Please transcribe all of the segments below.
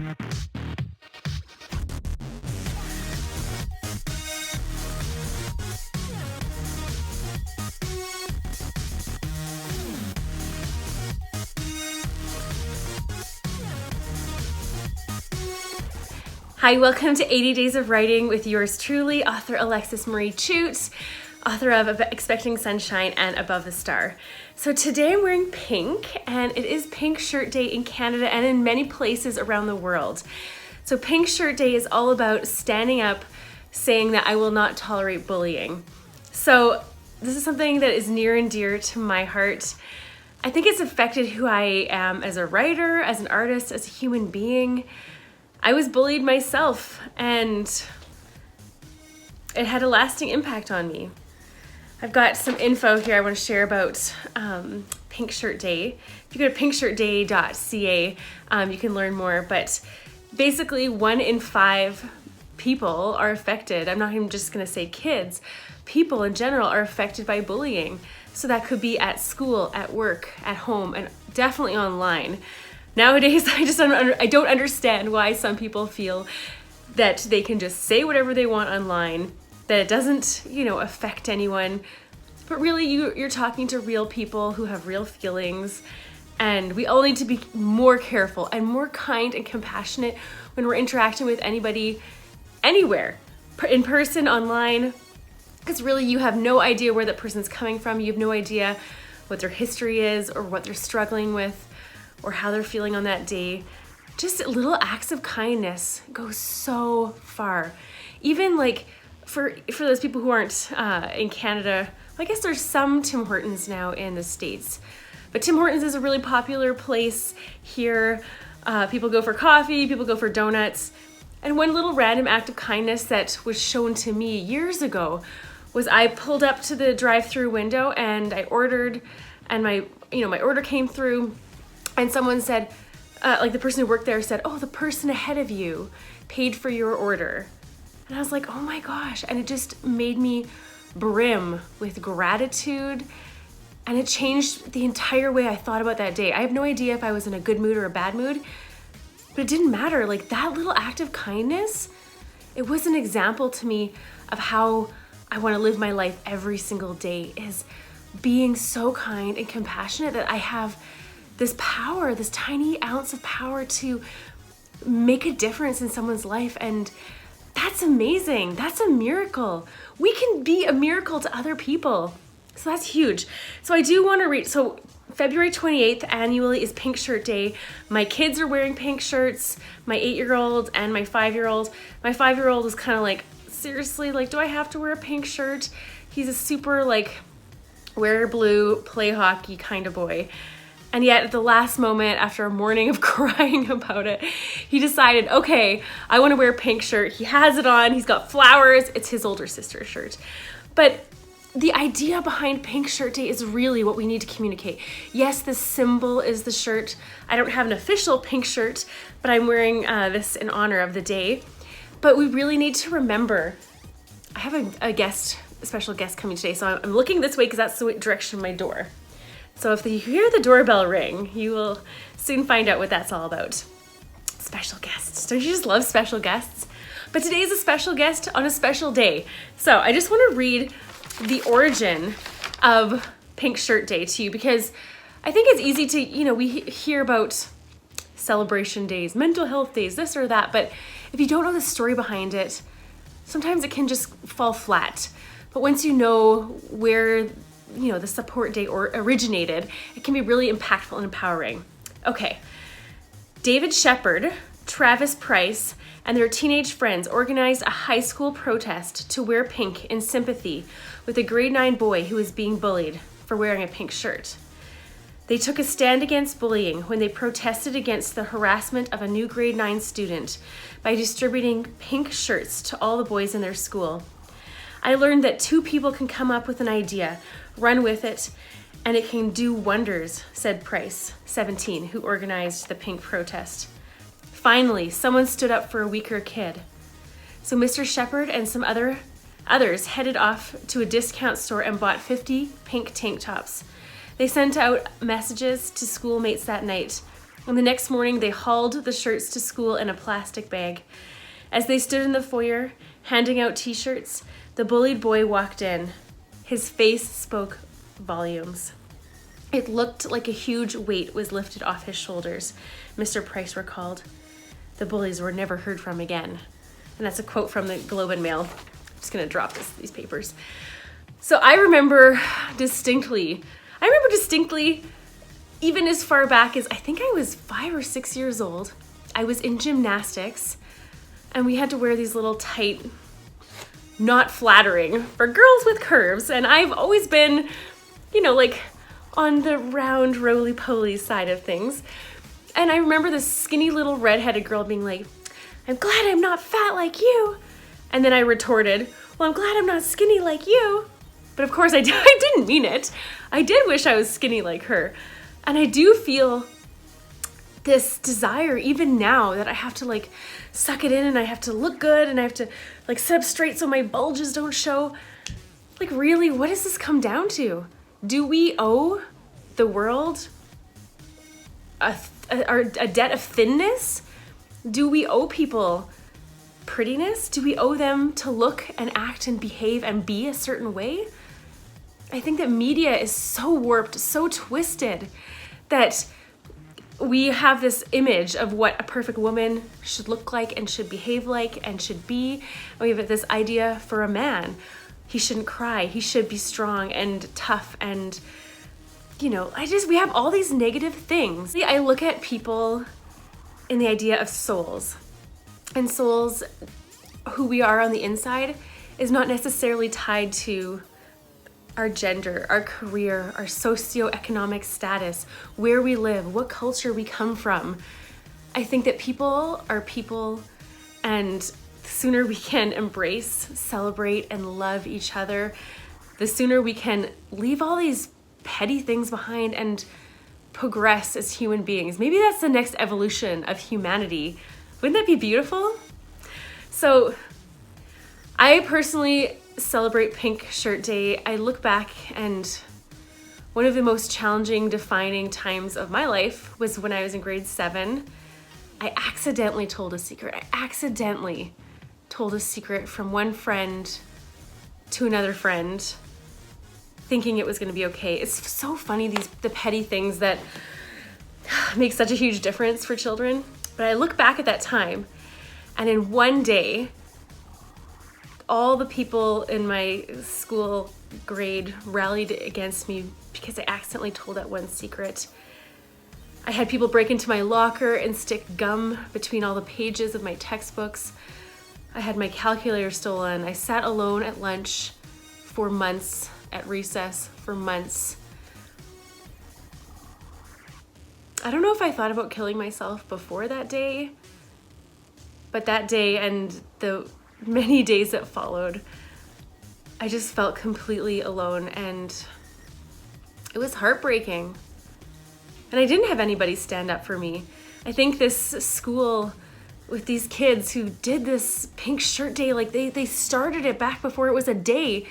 Hi, welcome to 80 Days of Writing with yours truly, author Alexis Marie Chute, author of Expecting Sunshine and Above the Star. So today I'm wearing pink, and it is Pink Shirt Day in Canada and in many places around the world. So Pink Shirt Day is all about standing up, saying that I will not tolerate bullying. So this is something that is near and dear to my heart. I think it's affected who I am as a writer, as an artist, as a human being. I was bullied myself, and it had a lasting impact on me. I've got some info here I want to share about Pink Shirt Day. If you go to pinkshirtday.ca, you can learn more, but basically 1 in 5 people are affected. I'm not even just going to say kids. People in general are affected by bullying. So that could be at school, at work, at home, and definitely online. Nowadays, I don't understand why some people feel that they can just say whatever they want online, that it doesn't, affect anyone. But really, you're talking to real people who have real feelings, and we all need to be more careful and more kind and compassionate when we're interacting with anybody, anywhere, in person, online, because really you have no idea where that person's coming from. You have no idea what their history is or what they're struggling with, or how they're feeling on that day. Just little acts of kindness go so far. Even like for those people who aren't in Canada, I guess there's some Tim Hortons now in the States. But Tim Hortons is a really popular place here. People go for coffee, people go for donuts. And one little random act of kindness that was shown to me years ago was I pulled up to the drive-through window and I ordered, and my order came through. And someone said, the person who worked there said, "Oh, the person ahead of you paid for your order." And I was like, oh my gosh. And it just made me brim with gratitude. And it changed the entire way I thought about that day. I have no idea if I was in a good mood or a bad mood, but it didn't matter. Like that little act of kindness, it was an example to me of how I want to live my life every single day, is being so kind and compassionate that I have this power, this tiny ounce of power to make a difference in someone's life. And that's amazing. That's a miracle. We can be a miracle to other people. So that's huge. So I do want to read, so February 28th annually is Pink Shirt Day. My kids are wearing pink shirts, my 8-year-old and my 5-year-old. My 5-year-old is kind of like, seriously, like, do I have to wear a pink shirt? He's a super wear blue, play hockey kind of boy. And yet at the last moment, after a morning of crying about it, he decided, okay, I want to wear a pink shirt. He has it on. He's got flowers. It's his older sister's shirt. But the idea behind Pink Shirt Day is really what we need to communicate. Yes, the symbol is the shirt. I don't have an official pink shirt, but I'm wearing this in honor of the day. But we really need to remember, I have a special guest coming today. So I'm looking this way because that's the direction of my door. So if you hear the doorbell ring, you will soon find out what that's all about. Special guests. Don't you just love special guests? But today is a special guest on a special day. So I just want to read the origin of Pink Shirt Day to you, because I think it's easy to, we hear about celebration days, mental health days, this or that, but if you don't know the story behind it, sometimes it can just fall flat. But once you know where the support day originated, it can be really impactful and empowering. Okay, David Shepard, Travis Price, and their teenage friends organized a high school protest to wear pink in sympathy with a grade 9 boy who was being bullied for wearing a pink shirt. They took a stand against bullying when they protested against the harassment of a new grade 9 student by distributing pink shirts to all the boys in their school. I learned that 2 people can come up with an idea, run with it, and it can do wonders, said Price, 17, who organized the pink protest. Finally, someone stood up for a weaker kid. So Mr. Shepard and some others headed off to a discount store and bought 50 pink tank tops. They sent out messages to schoolmates that night. And the next morning, they hauled the shirts to school in a plastic bag. As they stood in the foyer, handing out t-shirts, the bullied boy walked in. His face spoke volumes. It looked like a huge weight was lifted off his shoulders, Mr. Price recalled. The bullies were never heard from again. And that's a quote from the Globe and Mail. I'm just gonna drop these papers. So I remember distinctly, even as far back as I think I was 5 or 6 years old, I was in gymnastics and we had to wear these little tight, not flattering for girls with curves. And I've always been, like on the round, roly-poly side of things. And I remember this skinny little redheaded girl being like, I'm glad I'm not fat like you. And then I retorted, well, I'm glad I'm not skinny like you. But of course I didn't mean it. I did wish I was skinny like her. And I do feel this desire even now that I have to like suck it in and I have to look good and I have to like sit up straight so my bulges don't show. Like really, what does this come down to? Do we owe the world a debt of thinness? Do we owe people prettiness? Do we owe them to look and act and behave and be a certain way? I think that media is so warped, so twisted, that we have this image of what a perfect woman should look like and should behave like and should be. And we have this idea for a man. He shouldn't cry. He should be strong and tough and, we have all these negative things. I look at people in the idea of souls. And souls, who we are on the inside, is not necessarily tied to our gender, our career, our socioeconomic status, where we live, what culture we come from. I think that people are people, and the sooner we can embrace, celebrate, and love each other, the sooner we can leave all these petty things behind and progress as human beings. Maybe that's the next evolution of humanity. Wouldn't that be beautiful? So I personally celebrate Pink Shirt Day. I look back and one of the most challenging, defining times of my life was when I was in grade 7. I accidentally told a secret. From one friend to another friend, thinking it was going to be okay. It's so funny, the petty things that make such a huge difference for children. But I look back at that time, and in one day, all the people in my school grade rallied against me because I accidentally told that one secret. I had people break into my locker and stick gum between all the pages of my textbooks. I had my calculator stolen. I sat alone at lunch for months, at recess for months. I don't know if I thought about killing myself before that day, but that day and the many days that followed, I just felt completely alone, and it was heartbreaking. And I didn't have anybody stand up for me. I think this school with these kids who did this Pink Shirt Day, like they started it back before it was a day.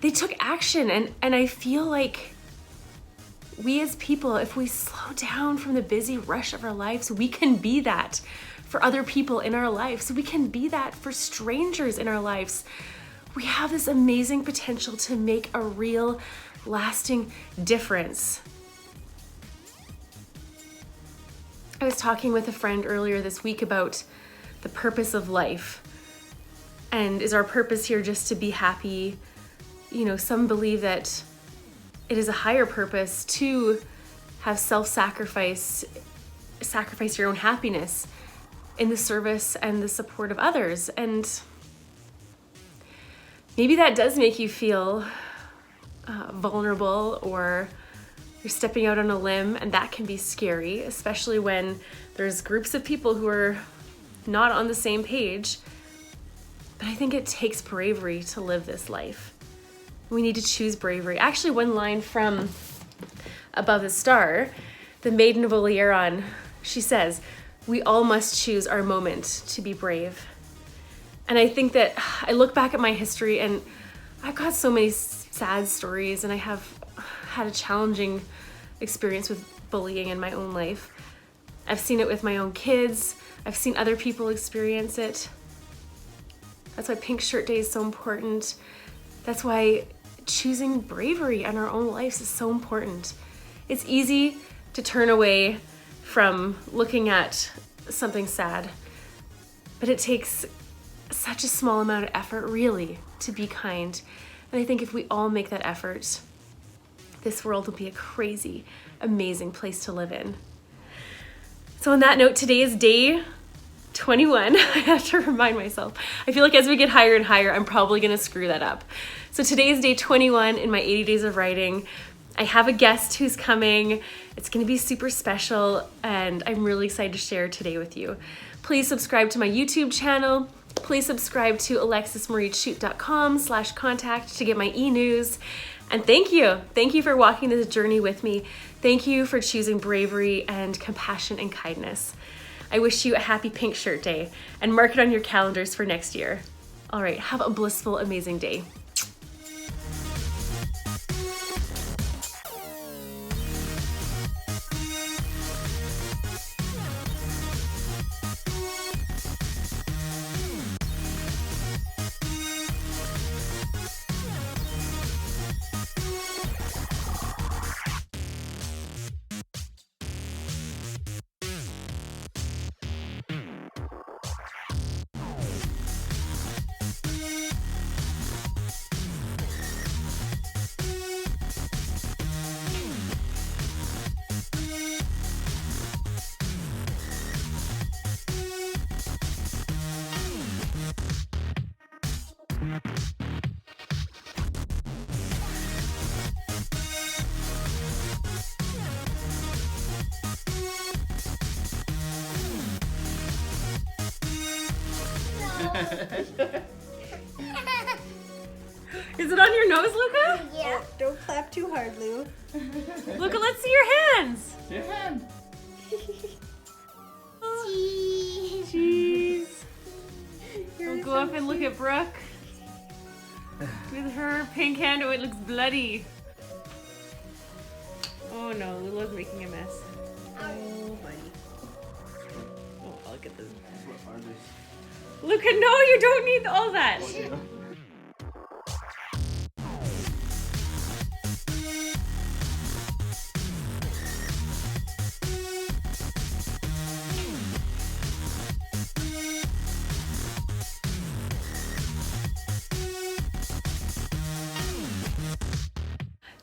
They took action, and I feel like we as people, if we slow down from the busy rush of our lives, we can be that for other people in our lives. We can be that for strangers in our lives. We have this amazing potential to make a real, lasting difference. I was talking with a friend earlier this week about the purpose of life. And is our purpose here just to be happy? Some believe that it is a higher purpose to have sacrifice your own happiness in the service and the support of others. And maybe that does make you feel vulnerable, or you're stepping out on a limb, and that can be scary, especially when there's groups of people who are not on the same page. But I think it takes bravery to live this life. We need to choose bravery. Actually, one line from Above the Star, the Maiden of Oleron, she says, "We all must choose our moment to be brave." And I think that I look back at my history, and I've got so many sad stories, and I have had a challenging experience with bullying in my own life. I've seen it with my own kids. I've seen other people experience it. That's why Pink Shirt Day is so important. That's why choosing bravery in our own lives is so important. It's easy to turn away from looking at something sad, but it takes such a small amount of effort, really, to be kind. And I think if we all make that effort, this world will be a crazy, amazing place to live in. So on that note, today is day 21. I have to remind myself. I feel like as we get higher and higher, I'm probably gonna screw that up. So today is day 21 in my 80 days of writing. I have a guest who's coming. It's gonna be super special, and I'm really excited to share today with you. Please subscribe to my YouTube channel. Please subscribe to alexismariechute.com/contact to get my e-news. And thank you. Thank you for walking this journey with me. Thank you for choosing bravery and compassion and kindness. I wish you a happy Pink Shirt Day, and mark it on your calendars for next year. All right, have a blissful, amazing day. Is it on your nose, Luca? Yeah. Oh, don't clap too hard, Lou. Luca, let's see your hands. Your hand. Jeez. We'll go up and look at Brooke. With her pink hand, oh, it looks bloody. Oh no, Lula's making a mess. Oh, buddy. Oh, I'll get this. Luca, no, you don't need all that.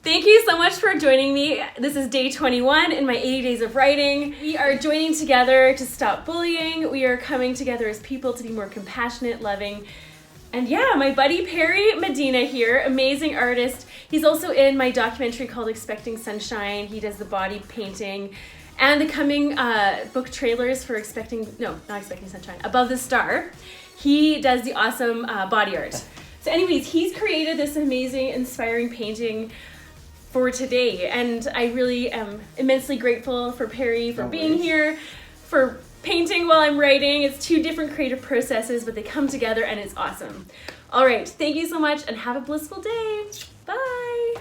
Thank you so much for joining me. This is day 21 in my 80 days of writing. We are joining together to stop bullying. We are coming together as people to be more compassionate, loving. And yeah, my buddy Perry Medina here, amazing artist. He's also in my documentary called Expecting Sunshine. He does the body painting and the coming book trailers for not Expecting Sunshine, Above the Star. He does the awesome body art. So anyways, he's created this amazing, inspiring painting for today, and I really am immensely grateful for Perry for being here, for painting while I'm writing. It's two different creative processes, but they come together and it's awesome. All right, thank you so much and have a blissful day. Bye.